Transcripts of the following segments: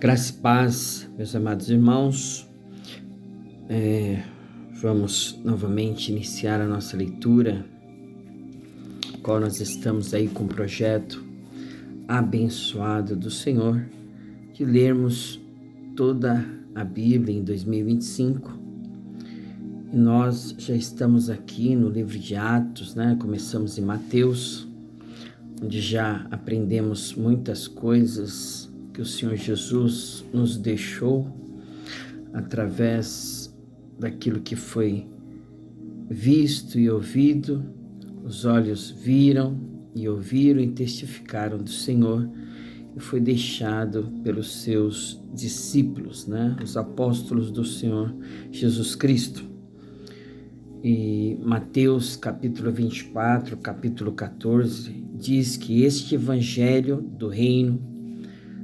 Graça e paz, meus amados irmãos. Vamos novamente iniciar a nossa leitura, qual nós estamos aí com o projeto abençoado do Senhor, de lermos toda a Bíblia em 2025. E nós já estamos aqui no livro de Atos, Começamos em Mateus, onde já aprendemos muitas coisas que o Senhor Jesus nos deixou através daquilo que foi visto e ouvido. Os olhos viram e ouviram e testificaram do Senhor, e foi deixado pelos seus discípulos, os apóstolos do Senhor Jesus Cristo. E Mateus capítulo 24, capítulo 14, diz que este evangelho do reino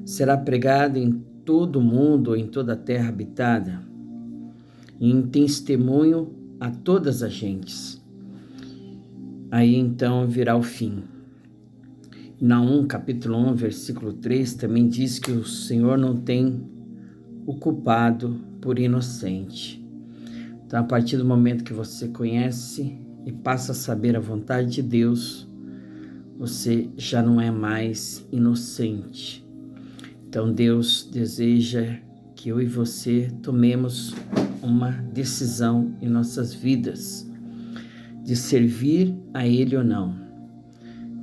será pregado em todo o mundo ou em toda a terra habitada, e em testemunho a todas as gentes. Aí então virá o fim. Naum capítulo 1, versículo 3 também diz que o Senhor não tem o culpado por inocente. Então, a partir do momento que você conhece e passa a saber a vontade de Deus, você já não é mais inocente. Então, Deus deseja que eu e você tomemos uma decisão em nossas vidas, de servir a Ele ou não,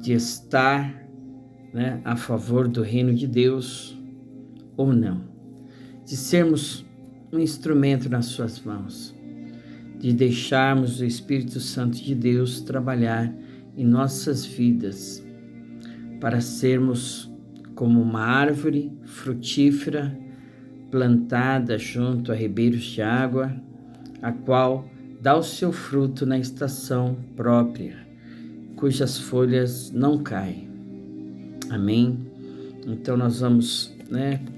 de estar a favor do reino de Deus ou não, de sermos um instrumento nas suas mãos, de deixarmos o Espírito Santo de Deus trabalhar em nossas vidas, para sermos como uma árvore frutífera plantada junto a ribeiros de água, a qual dá o seu fruto na estação própria, cujas folhas não caem. Amém? Então nós vamos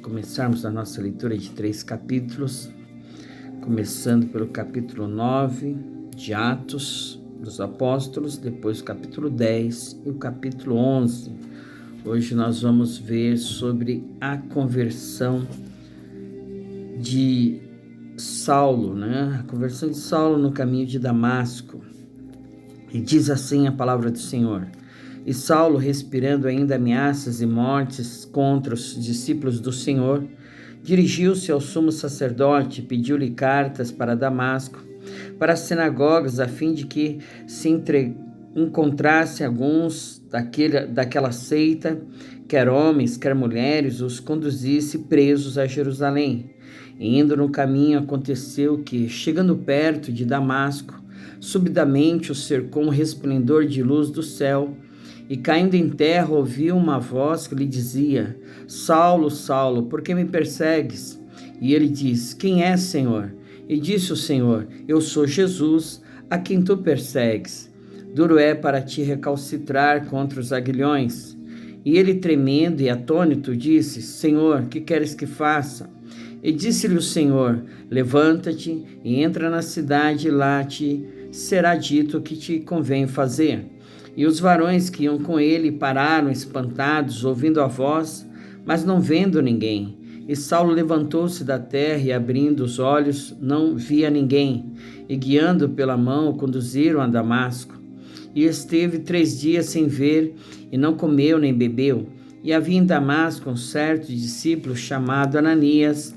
começarmos a nossa leitura de 3 capítulos, começando pelo capítulo 9 de Atos dos Apóstolos, depois o capítulo 10 e o capítulo 11. Hoje nós vamos ver sobre a conversão de Saulo, a conversão de Saulo no caminho de Damasco. E diz assim a palavra do Senhor: E Saulo, respirando ainda ameaças e mortes contra os discípulos do Senhor, dirigiu-se ao sumo sacerdote e pediu-lhe cartas para Damasco, para as sinagogas, a fim de que se encontrasse alguns daquela seita, quer homens, quer mulheres, os conduzisse presos a Jerusalém. E indo no caminho, aconteceu que, chegando perto de Damasco, subitamente o cercou um resplendor de luz do céu, e caindo em terra ouviu uma voz que lhe dizia: Saulo, Saulo, por que me persegues? E ele disse: Quem és, Senhor? E disse o Senhor: Eu sou Jesus, a quem tu persegues. Duro é para ti recalcitrar contra os aguilhões. E ele, tremendo e atônito, disse: Senhor, que queres que faça? E disse-lhe o Senhor: Levanta-te e entra na cidade, e lá te será dito o que te convém fazer. E os varões que iam com ele pararam espantados, ouvindo a voz, mas não vendo ninguém. E Saulo levantou-se da terra e, abrindo os olhos, não via ninguém. E, guiando pela mão, o conduziram a Damasco. E esteve 3 dias sem ver, e não comeu nem bebeu. E havia em Damasco um certo discípulo chamado Ananias.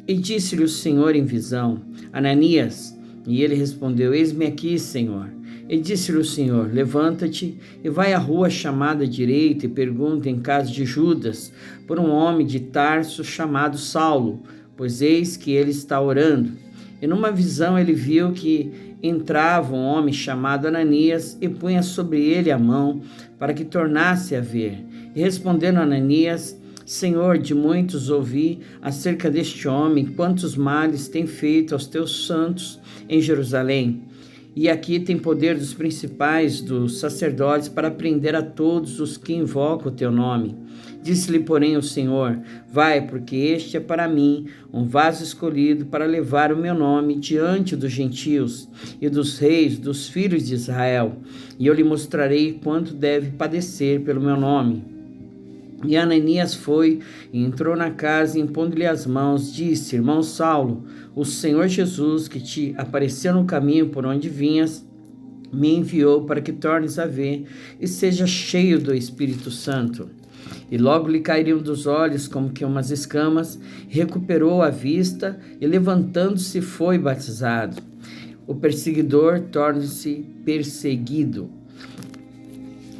E disse-lhe o Senhor em visão: Ananias. E ele respondeu: Eis-me aqui, Senhor. E disse-lhe o Senhor: Levanta-te e vai à rua chamada direita e pergunta em casa de Judas por um homem de Tarso chamado Saulo, pois eis que ele está orando. E numa visão ele viu que entrava um homem chamado Ananias e punha sobre ele a mão para que tornasse a ver. E respondendo Ananias: Senhor, de muitos ouvi acerca deste homem, quantos males tem feito aos teus santos em Jerusalém. E aqui tem poder dos principais dos sacerdotes para prender a todos os que invocam o teu nome. Disse-lhe, porém, o Senhor: Vai, porque este é para mim um vaso escolhido para levar o meu nome diante dos gentios e dos reis, dos filhos de Israel. E eu lhe mostrarei quanto deve padecer pelo meu nome. E Ananias foi e entrou na casa e, impondo-lhe as mãos, disse: Irmão Saulo, o Senhor Jesus, que te apareceu no caminho por onde vinhas, me enviou para que tornes a ver e seja cheio do Espírito Santo. E logo lhe cairiam dos olhos como que umas escamas, recuperou a vista e, levantando-se, foi batizado. O perseguidor torna-se perseguido.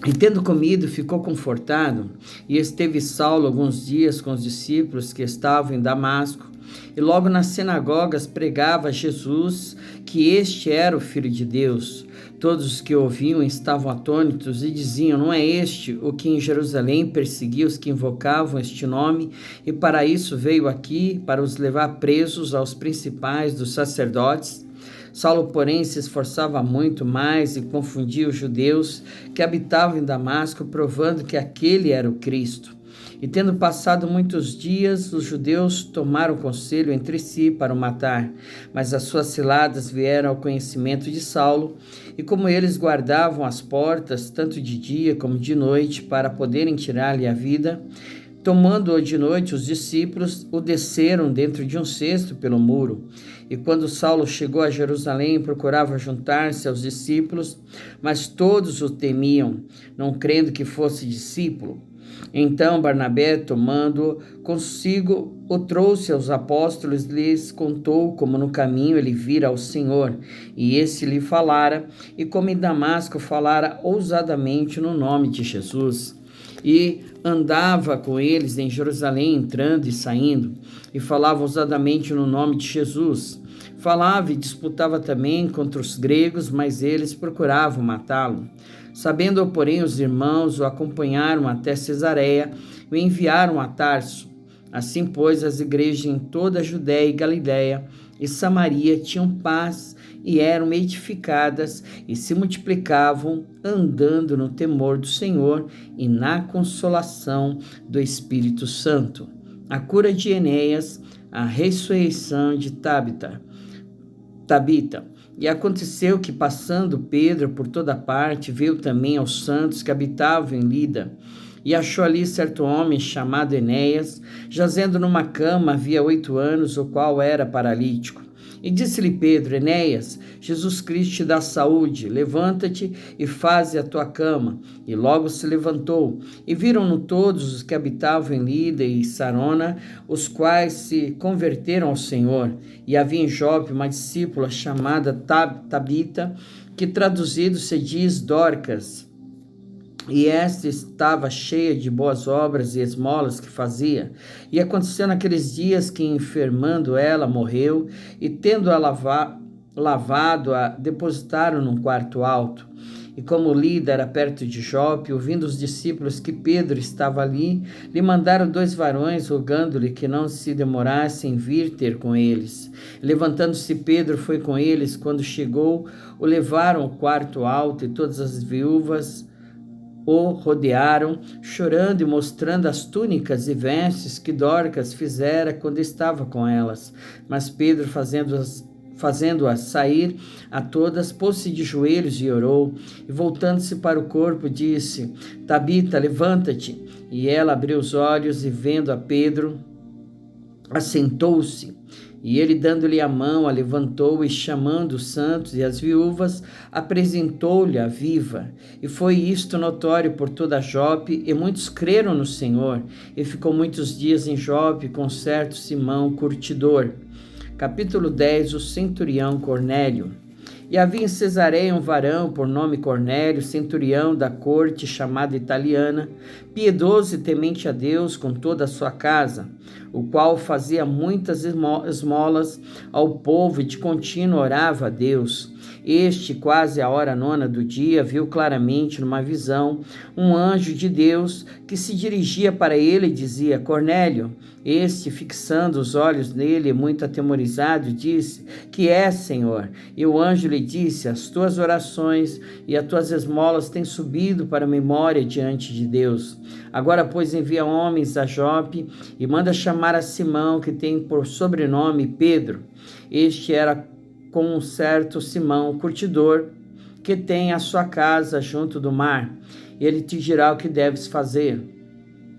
E tendo comido, ficou confortado, e esteve Saulo alguns dias com os discípulos que estavam em Damasco, e logo nas sinagogas pregava Jesus que este era o Filho de Deus. Todos os que ouviam estavam atônitos e diziam: não é este o que em Jerusalém perseguia os que invocavam este nome, e para isso veio aqui, para os levar presos aos principais dos sacerdotes? Saulo, porém, se esforçava muito mais e confundia os judeus que habitavam em Damasco, provando que aquele era o Cristo. E tendo passado muitos dias, os judeus tomaram conselho entre si para o matar, mas as suas ciladas vieram ao conhecimento de Saulo, e como eles guardavam as portas, tanto de dia como de noite, para poderem tirar-lhe a vida, tomando-o de noite, os discípulos o desceram dentro de um cesto pelo muro. E quando Saulo chegou a Jerusalém, procurava juntar-se aos discípulos, mas todos o temiam, não crendo que fosse discípulo. Então Barnabé, tomando-o consigo, o trouxe aos apóstolos e lhes contou como no caminho ele vira ao Senhor, e esse lhe falara, e como em Damasco falara ousadamente no nome de Jesus. E andava com eles em Jerusalém, entrando e saindo, e falava ousadamente no nome de Jesus. Falava e disputava também contra os gregos, mas eles procuravam matá-lo. Sabendo, porém, os irmãos o acompanharam até Cesareia e o enviaram a Tarso. Assim, pois, as igrejas em toda a Judéia e Galiléia e Samaria tinham paz e eram edificadas e se multiplicavam, andando no temor do Senhor e na consolação do Espírito Santo. A cura de Enéas, a ressurreição de Tabita. E aconteceu que, passando Pedro por toda parte, veio também aos santos que habitavam em Lida, e achou ali certo homem chamado Enéas, jazendo numa cama havia 8 anos, o qual era paralítico. E disse-lhe Pedro: Enéas, Jesus Cristo te dá saúde, levanta-te e faze a tua cama. E logo se levantou. E viram-no todos os que habitavam em Lida e Sarona, os quais se converteram ao Senhor. E havia em Jope uma discípula chamada Tabita, que traduzido se diz Dorcas. E esta estava cheia de boas obras e esmolas que fazia. E aconteceu naqueles dias que, enfermando ela, morreu, e tendo-a lavado, a depositaram num quarto alto. E como Lida era perto de Jope, ouvindo os discípulos que Pedro estava ali, lhe mandaram 2 varões, rogando-lhe que não se demorasse em vir ter com eles. Levantando-se Pedro foi com eles. Quando chegou, o levaram ao quarto alto, e todas as viúvas o rodearam, chorando e mostrando as túnicas e vestes que Dorcas fizera quando estava com elas. Mas Pedro, fazendo-as sair a todas, pôs-se de joelhos e orou, e voltando-se para o corpo, disse: Tabita, levanta-te. E ela abriu os olhos, e vendo a Pedro, assentou-se. E ele, dando-lhe a mão, a levantou, e chamando os santos e as viúvas, apresentou-lhe a viva. E foi isto notório por toda Jope, e muitos creram no Senhor. E ficou muitos dias em Jope com certo Simão curtidor. Capítulo 10. O centurião Cornélio. E havia em Cesareia um varão por nome Cornélio, centurião da corte chamada italiana, piedoso e temente a Deus com toda a sua casa, o qual fazia muitas esmolas ao povo e de contínuo orava a Deus. Este, quase à hora 9 do dia, viu claramente numa visão um anjo de Deus que se dirigia para ele e dizia: Cornélio. Este, fixando os olhos nele, muito atemorizado, disse: Que é, Senhor? E o anjo lhe disse: As tuas orações e as tuas esmolas têm subido para a memória diante de Deus. Agora, pois, envia homens a Jope e manda chamar a Simão, que tem por sobrenome Pedro. Este era com um certo Simão, curtidor, que tem a sua casa junto do mar. Ele te dirá o que deves fazer.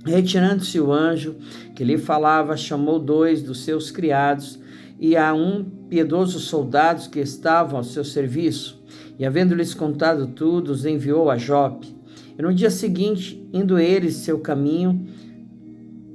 Retirando-se o anjo que lhe falava, chamou 2 dos seus criados e a um piedoso soldado que estavam ao seu serviço, e havendo-lhes contado tudo, os enviou a Jope. E no dia seguinte, indo eles seu caminho,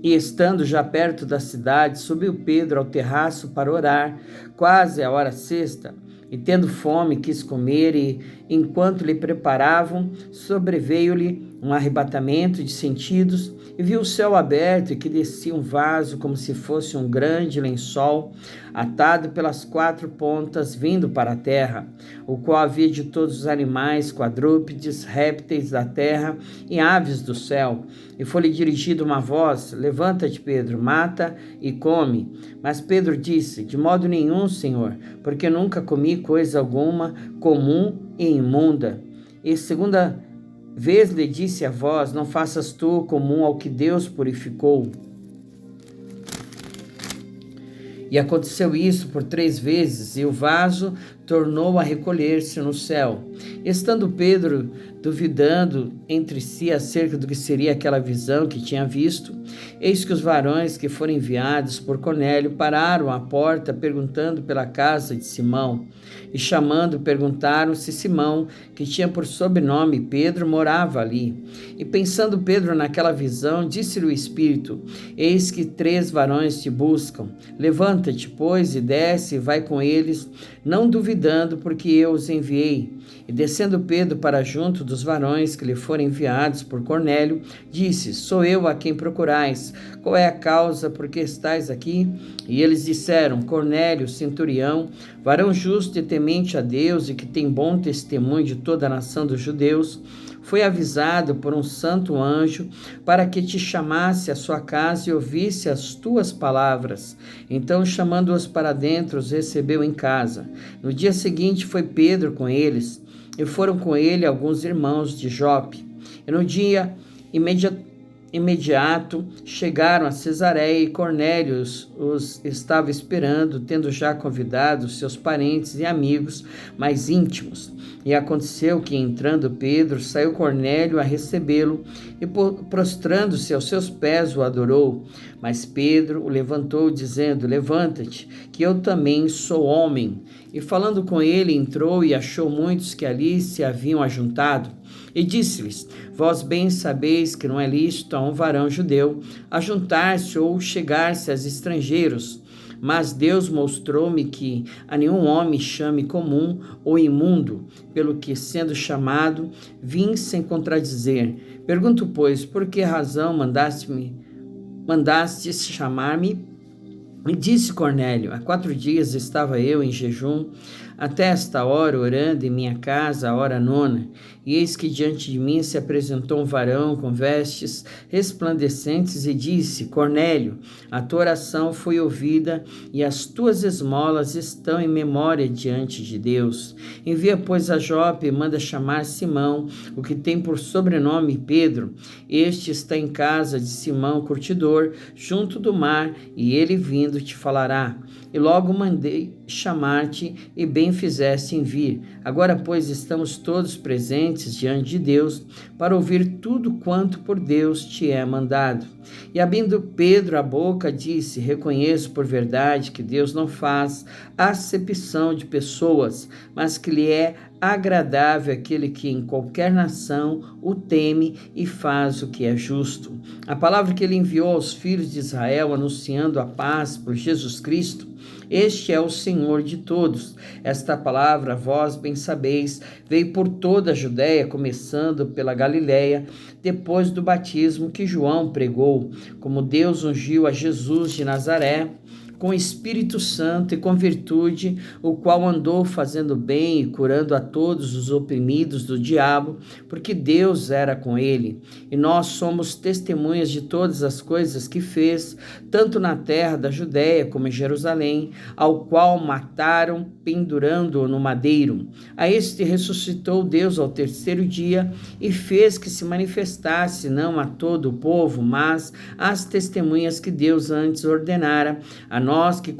e estando já perto da cidade, subiu Pedro ao terraço para orar, quase a hora sexta, e tendo fome quis comer, e enquanto lhe preparavam, sobreveio-lhe um arrebatamento de sentidos, e viu o céu aberto e que descia um vaso como se fosse um grande lençol, atado pelas 4 pontas, vindo para a terra, o qual havia de todos os animais, quadrúpedes, répteis da terra e aves do céu. E foi-lhe dirigida uma voz: levanta-te, Pedro, mata e come. Mas Pedro disse: de modo nenhum, Senhor, porque nunca comi coisa alguma comum e imunda. E segunda vez lhe disse a voz: não faças tu comum ao que Deus purificou. E aconteceu isso por 3 vezes, e o vaso tornou a recolher-se no céu. Estando Pedro duvidando entre si acerca do que seria aquela visão que tinha visto, eis que os varões que foram enviados por Cornélio pararam à porta, perguntando pela casa de Simão. E chamando, perguntaram se Simão, que tinha por sobrenome Pedro, morava ali. E pensando Pedro naquela visão, disse-lhe o Espírito: eis que 3 varões te buscam. Levanta-te, pois, e desce e vai com eles, não duvidando, porque eu os enviei. E descendo Pedro para junto dos varões que lhe foram enviados por Cornélio, disse: sou eu a quem procurais. Qual é a causa por que estais aqui? E eles disseram: Cornélio, centurião, varão justo e temente a Deus e que tem bom testemunho de toda a nação dos judeus, foi avisado por um santo anjo para que te chamasse à sua casa e ouvisse as tuas palavras. Então, chamando-os para dentro, os recebeu em casa. No dia seguinte foi Pedro com eles, e foram com ele alguns irmãos de Jope. E no dia imediato chegaram a Cesareia, e Cornélio os estava esperando, tendo já convidado seus parentes e amigos mais íntimos. E aconteceu que, entrando Pedro, saiu Cornélio a recebê-lo, e prostrando-se aos seus pés o adorou. Mas Pedro o levantou, dizendo: levanta-te, que eu também sou homem. E falando com ele, entrou e achou muitos que ali se haviam ajuntado. E disse-lhes: vós bem sabeis que não é lícito a um varão judeu ajuntar-se ou chegar-se a estrangeiros. Mas Deus mostrou-me que a nenhum homem chame comum ou imundo, pelo que, sendo chamado, vim sem contradizer. Pergunto, pois, por que razão mandastes chamar-me? E disse Cornélio: há 4 dias estava eu em jejum, até esta hora, orando em minha casa, a hora 9, e eis que diante de mim se apresentou um varão com vestes resplandecentes e disse: Cornélio, a tua oração foi ouvida e as tuas esmolas estão em memória diante de Deus. Envia, pois, a Jope e manda chamar Simão, o que tem por sobrenome Pedro. Este está em casa de Simão curtidor, junto do mar, e ele vindo te falará. E logo mandei chamar-te, e bem fizeste em vir. Agora, pois, estamos todos presentes diante de Deus, para ouvir tudo quanto por Deus te é mandado. E abrindo Pedro a boca, disse: reconheço por verdade que Deus não faz acepção de pessoas, mas que lhe é agradável aquele que em qualquer nação o teme e faz o que é justo. A palavra que ele enviou aos filhos de Israel, anunciando a paz por Jesus Cristo, este é o Senhor de todos. Esta palavra, vós bem sabeis, veio por toda a Judéia, começando pela Galiléia, depois do batismo que João pregou, como Deus ungiu a Jesus de Nazaré, com Espírito Santo e com virtude, o qual andou fazendo bem e curando a todos os oprimidos do diabo, porque Deus era com ele. E nós somos testemunhas de todas as coisas que fez, tanto na terra da Judéia como em Jerusalém, ao qual mataram, pendurando-o no madeiro. A este ressuscitou Deus ao 3º dia e fez que se manifestasse não a todo o povo, mas às testemunhas que Deus antes ordenara, a nós que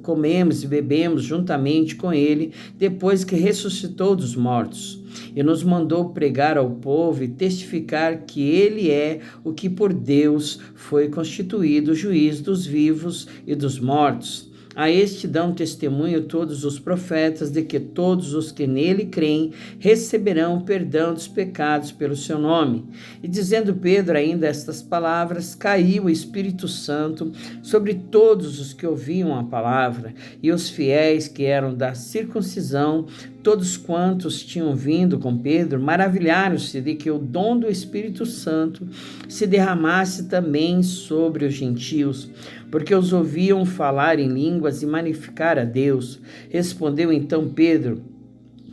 comemos e bebemos juntamente com ele, depois que ressuscitou dos mortos. E nos mandou pregar ao povo e testificar que ele é o que por Deus foi constituído juiz dos vivos e dos mortos. A este dão testemunho todos os profetas de que todos os que nele creem receberão perdão dos pecados pelo seu nome. E dizendo Pedro ainda estas palavras, caiu o Espírito Santo sobre todos os que ouviam a palavra, e os fiéis que eram da circuncisão, todos quantos tinham vindo com Pedro, maravilharam-se de que o dom do Espírito Santo se derramasse também sobre os gentios, porque os ouviam falar em línguas e magnificar a Deus. Respondeu então Pedro: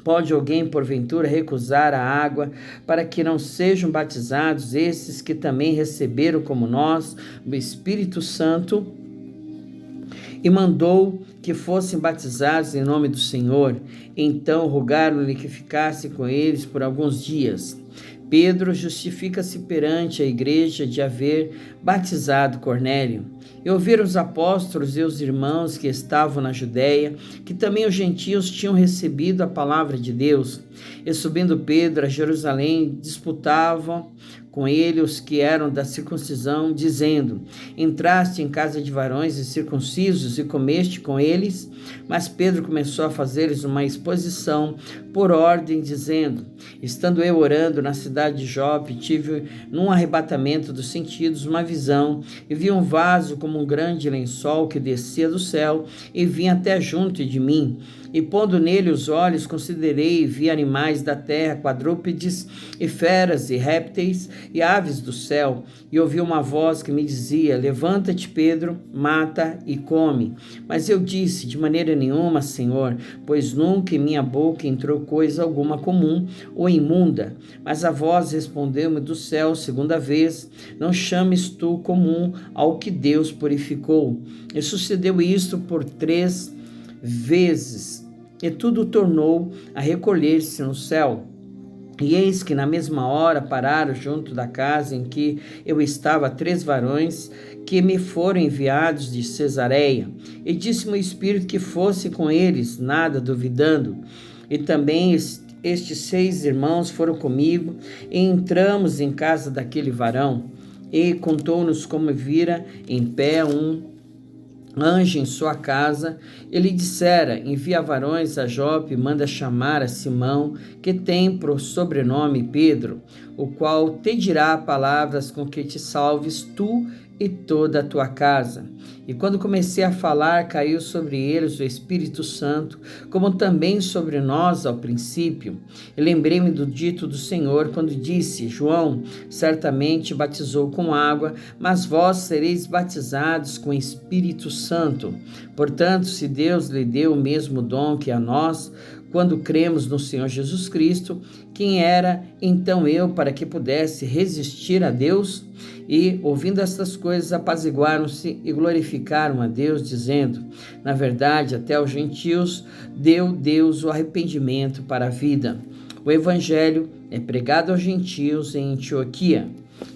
pode alguém, porventura, recusar a água para que não sejam batizados esses que também receberam, como nós, o Espírito Santo? E mandou que fossem batizados em nome do Senhor. Então rogaram-lhe que ficasse com eles por alguns dias. Pedro justifica-se perante a igreja de haver batizado Cornélio. E ouviram os apóstolos e os irmãos que estavam na Judéia, que também os gentios tinham recebido a palavra de Deus. E subindo Pedro a Jerusalém, disputavam com ele os que eram da circuncisão, dizendo: entraste em casa de varões incircuncisos e comeste com eles? Mas Pedro começou a fazer-lhes uma exposição por ordem, dizendo: estando eu orando na cidade de Jope, tive num arrebatamento dos sentidos uma visão, e vi um vaso como um grande lençol que descia do céu e vinha até junto de mim. E pondo nele os olhos, considerei e vi animais da terra, quadrúpedes e feras e répteis e aves do céu. E ouvi uma voz que me dizia: levanta-te, Pedro, mata e come. Mas eu disse: de maneira nenhuma, Senhor, pois nunca em minha boca entrou coisa alguma comum ou imunda. Mas a voz respondeu-me do céu segunda vez: não chames tu comum ao que Deus purificou. E sucedeu isto por 3 vezes, e tudo tornou a recolher-se no céu. E eis que na mesma hora pararam junto da casa em que eu estava 3 varões que me foram enviados de Cesareia. E disse-me o Espírito que fosse com eles, nada duvidando. E também estes 6 irmãos foram comigo, e entramos em casa daquele varão. E contou-nos como vira em pé um anjo em sua casa. Ele dissera: envia varões a Jope, manda chamar a Simão, que tem por sobrenome Pedro, o qual te dirá palavras com que te salves tu e toda a tua casa. E quando comecei a falar, caiu sobre eles o Espírito Santo, como também sobre nós ao princípio. E lembrei-me do dito do Senhor, quando disse: João certamente batizou com água, mas vós sereis batizados com Espírito Santo. Portanto, se Deus lhe deu o mesmo dom que a nós, quando cremos no Senhor Jesus Cristo, quem era então eu para que pudesse resistir a Deus? E, ouvindo estas coisas, apaziguaram-se e glorificaram a Deus, dizendo: na verdade, até aos gentios deu Deus o arrependimento para a vida. O evangelho é pregado aos gentios em Antioquia.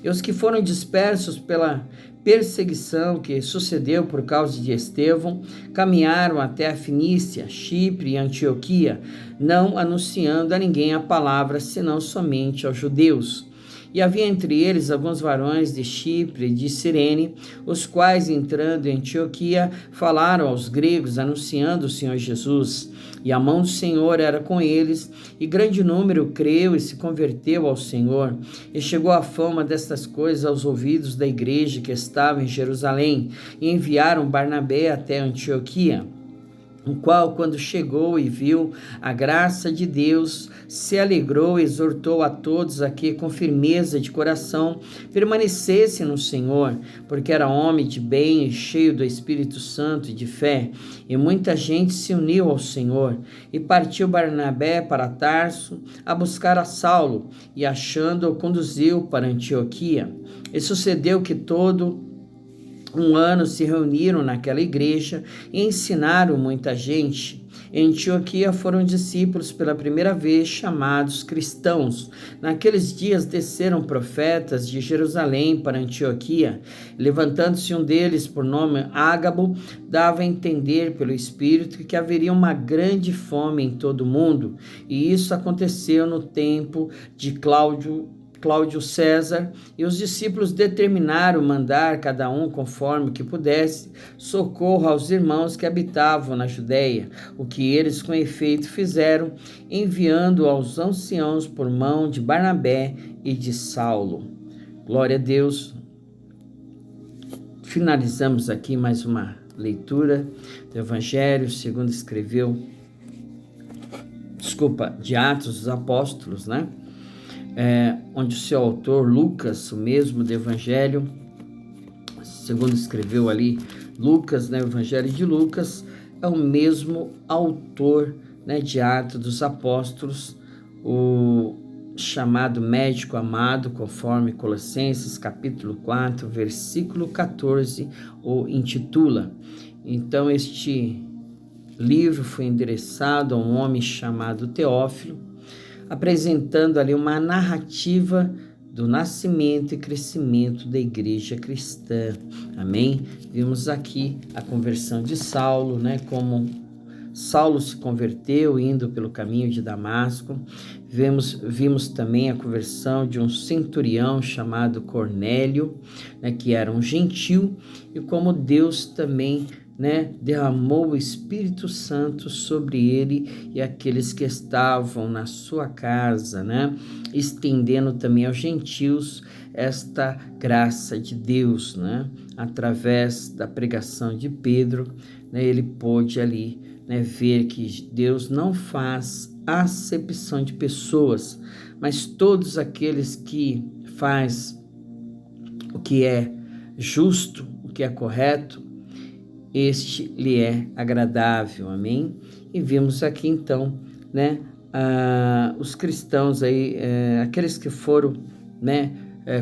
E os que foram dispersos pela perseguição que sucedeu por causa de Estevão, caminharam até a Fenícia, Chipre e Antioquia, não anunciando a ninguém a palavra, senão somente aos judeus. E havia entre eles alguns varões de Chipre e de Cirene, os quais, entrando em Antioquia, falaram aos gregos, anunciando o Senhor Jesus. E a mão do Senhor era com eles, e grande número creu e se converteu ao Senhor. E chegou a fama destas coisas aos ouvidos da igreja que estava em Jerusalém, e enviaram Barnabé até Antioquia, o qual, quando chegou e viu a graça de Deus, se alegrou e exortou a todos a que, com firmeza de coração, permanecessem no Senhor, porque era homem de bem e cheio do Espírito Santo e de fé. E muita gente se uniu ao Senhor. E partiu Barnabé para Tarso a buscar a Saulo, e achando-o, conduziu para Antioquia. E sucedeu que todo um ano se reuniram naquela igreja e ensinaram muita gente. Em Antioquia foram discípulos pela primeira vez chamados cristãos. Naqueles dias desceram profetas de Jerusalém para Antioquia. Levantando-se um deles, por nome Ágabo, dava a entender pelo Espírito que haveria uma grande fome em todo o mundo. E isso aconteceu no tempo de Cláudio César, e os discípulos determinaram mandar cada um, conforme que pudesse, socorro aos irmãos que habitavam na Judéia, o que eles com efeito fizeram, enviando aos anciãos por mão de Barnabé e de Saulo. Glória a Deus. Finalizamos aqui mais uma leitura do Evangelho segundo escreveu, de Atos dos Apóstolos, né? Onde o seu autor, Lucas, o mesmo do Evangelho, segundo escreveu ali Lucas, né, o Evangelho de Lucas, é o mesmo autor, né, de Atos dos Apóstolos, o chamado médico amado, conforme Colossenses capítulo 4, versículo 14, o intitula. Então, este livro foi endereçado a um homem chamado Teófilo, apresentando ali uma narrativa do nascimento e crescimento da igreja cristã. Amém? Vimos aqui a conversão de Saulo, né? Como Saulo se converteu indo pelo caminho de Damasco. Vimos também a conversão de um centurião chamado Cornélio, né? Que era um gentil, e como Deus também, né, derramou o Espírito Santo sobre ele e aqueles que estavam na sua casa, né, estendendo também aos gentios esta graça de Deus, né, através da pregação de Pedro, né, ele pôde ali, né, ver que Deus não faz acepção de pessoas, mas todos aqueles que faz o que é justo, o que é correto, este lhe é agradável, amém? E vimos aqui então, né, os cristãos aí, aqueles que foram, né,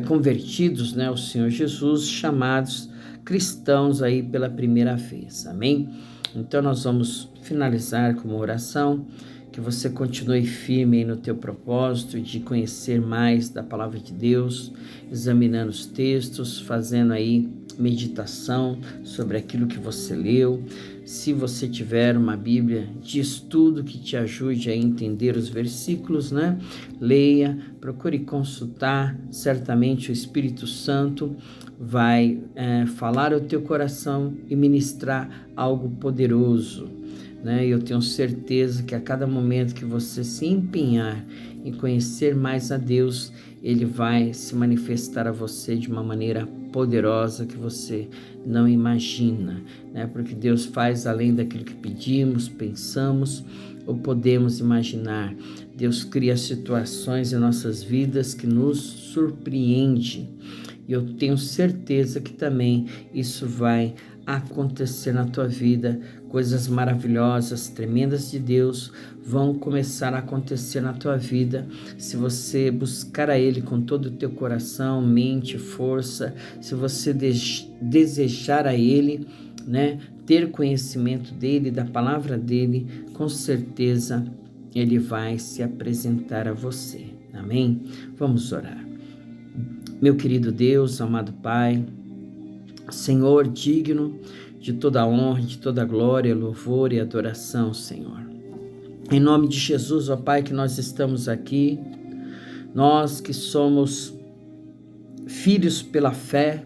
convertidos, né, ao Senhor Jesus, chamados cristãos aí pela primeira vez, amém? Então nós vamos finalizar com uma oração, que você continue firme aí no teu propósito de conhecer mais da palavra de Deus, examinando os textos, fazendo aí meditação sobre aquilo que você leu. Se você tiver uma Bíblia de estudo que te ajude a entender os versículos, né? Leia, procure consultar, certamente o Espírito Santo vai falar ao teu coração e ministrar algo poderoso, né? Eu tenho certeza que a cada momento que você se empenhar em conhecer mais a Deus, Ele vai se manifestar a você de uma maneira poderosa que você não imagina, né? Porque Deus faz além daquilo que pedimos, pensamos ou podemos imaginar. Deus cria situações em nossas vidas que nos surpreende. E eu tenho certeza que também isso vai acontecer na tua vida. Coisas maravilhosas, tremendas de Deus vão começar a acontecer na tua vida se você buscar a Ele com todo o teu coração, mente, força, se você desejar a Ele, né, ter conhecimento dEle, da palavra dEle, com certeza Ele vai se apresentar a você, amém? Vamos orar. Meu querido Deus, amado Pai, Senhor digno de toda honra, de toda glória, louvor e adoração, Senhor. Em nome de Jesus, ó Pai, que nós estamos aqui, nós que somos filhos pela fé,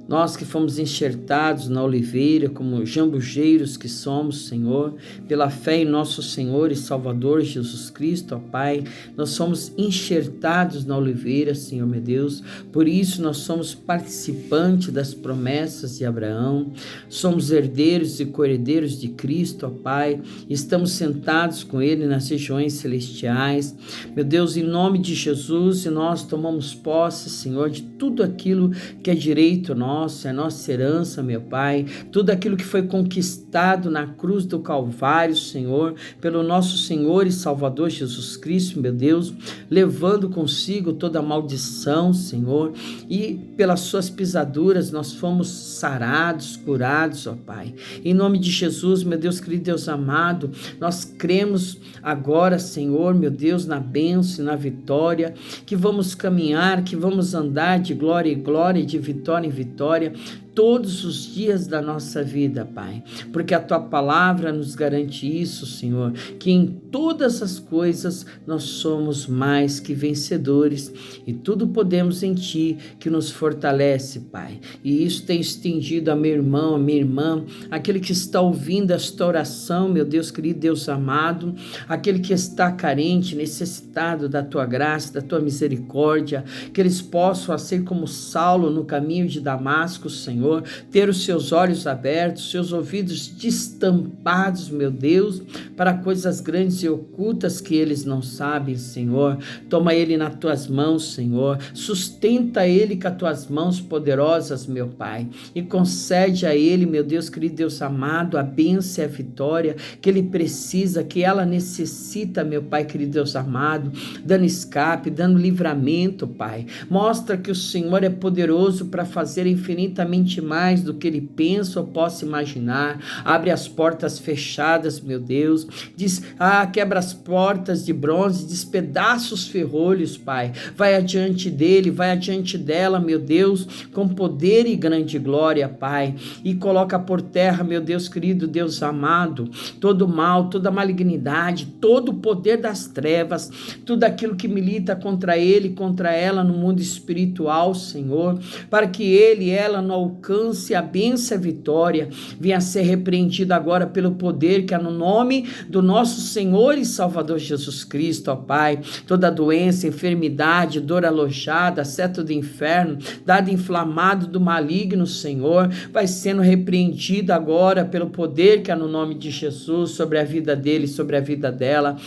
nós que fomos enxertados na oliveira como jambujeiros que somos, Senhor, pela fé em nosso Senhor e Salvador Jesus Cristo, ó Pai, nós somos enxertados na oliveira, Senhor meu Deus, por isso nós somos participantes das promessas de Abraão, somos herdeiros e co-herdeiros de Cristo, ó Pai, estamos sentados com Ele nas regiões celestiais, meu Deus, em nome de Jesus, e nós tomamos posse, Senhor, de tudo aquilo que é direito nosso, nosso, é nossa herança, meu Pai. Tudo aquilo que foi conquistado na cruz do Calvário, Senhor, pelo nosso Senhor e Salvador Jesus Cristo, meu Deus, levando consigo toda a maldição, Senhor, e pelas suas pisaduras nós fomos sarados, curados, ó Pai. Em nome de Jesus, meu Deus querido, Deus amado, nós cremos agora, Senhor, meu Deus, na bênção e na vitória, que vamos caminhar, que vamos andar de glória em glória, de vitória em vitória, todos os dias da nossa vida, Pai, porque a Tua palavra nos garante isso, Senhor, que em todas as coisas nós somos mais que vencedores e tudo podemos em Ti que nos fortalece, Pai. E isso tem estendido a meu irmão, a minha irmã, aquele que está ouvindo esta oração, meu Deus querido, Deus amado, aquele que está carente, necessitado da Tua graça, da Tua misericórdia, que eles possam ser como Saulo no caminho de Damasco, Senhor, ter os seus olhos abertos, seus ouvidos destampados, meu Deus, para coisas grandes e ocultas que eles não sabem, Senhor. Toma ele nas tuas mãos, Senhor. Sustenta ele com as tuas mãos poderosas, meu Pai. E concede a ele, meu Deus querido, Deus amado, a bênção e a vitória que ele precisa, que ela necessita, meu Pai querido, Deus amado, dando escape, dando livramento, Pai. Mostra que o Senhor é poderoso para fazer infinitamente mais do que ele pensa ou possa imaginar. Abre as portas fechadas, meu Deus. Diz, quebra as portas de bronze, despedaça os ferrolhos, Pai. Vai adiante dele, vai adiante dela, meu Deus, com poder e grande glória, Pai. E coloca por terra, meu Deus querido, Deus amado, todo mal, toda malignidade, todo o poder das trevas, tudo aquilo que milita contra ele, contra ela no mundo espiritual, Senhor, para que ele e ela não alcance a bênção e a vitória, venha a ser repreendido agora pelo poder que é no nome do nosso Senhor e Salvador Jesus Cristo, ó Pai. Toda doença, enfermidade, dor alojada, seto do inferno, dado inflamado do maligno, Senhor, vai sendo repreendido agora pelo poder que é no nome de Jesus sobre a vida dele, sobre a vida dela.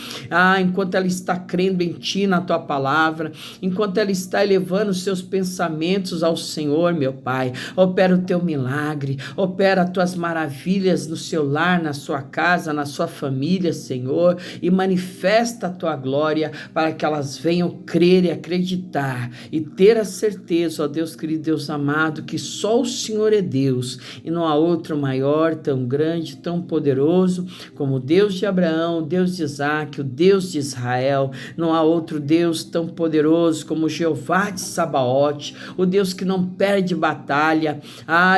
Enquanto ela está crendo em Ti, na Tua palavra, enquanto ela está elevando os seus pensamentos ao Senhor, meu Pai, opera o Teu milagre, opera as Tuas maravilhas no seu lar, na sua casa, na sua família, Senhor, e manifesta a Tua glória para que elas venham crer e acreditar e ter a certeza, ó Deus querido, Deus amado, que só o Senhor é Deus e não há outro maior, tão grande, tão poderoso como o Deus de Abraão, o Deus de Isaac, o Deus de Israel. Não há outro Deus tão poderoso como Jeová de Sabaote, o Deus que não perde batalha.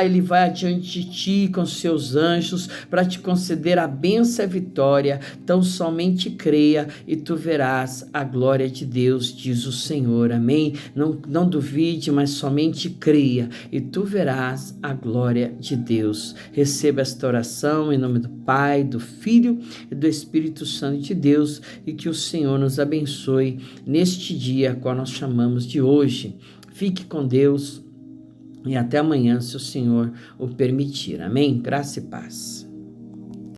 Ele vai adiante de ti com seus anjos para te conceder a bênção e a vitória. Tão somente creia e tu verás a glória de Deus, diz o Senhor. Amém? Não duvide, mas somente creia e tu verás a glória de Deus. Receba esta oração em nome do Pai, do Filho e do Espírito Santo de Deus, e que o Senhor nos abençoe neste dia, qual nós chamamos de hoje. Fique com Deus e até amanhã, se o Senhor o permitir. Amém? Graça e paz.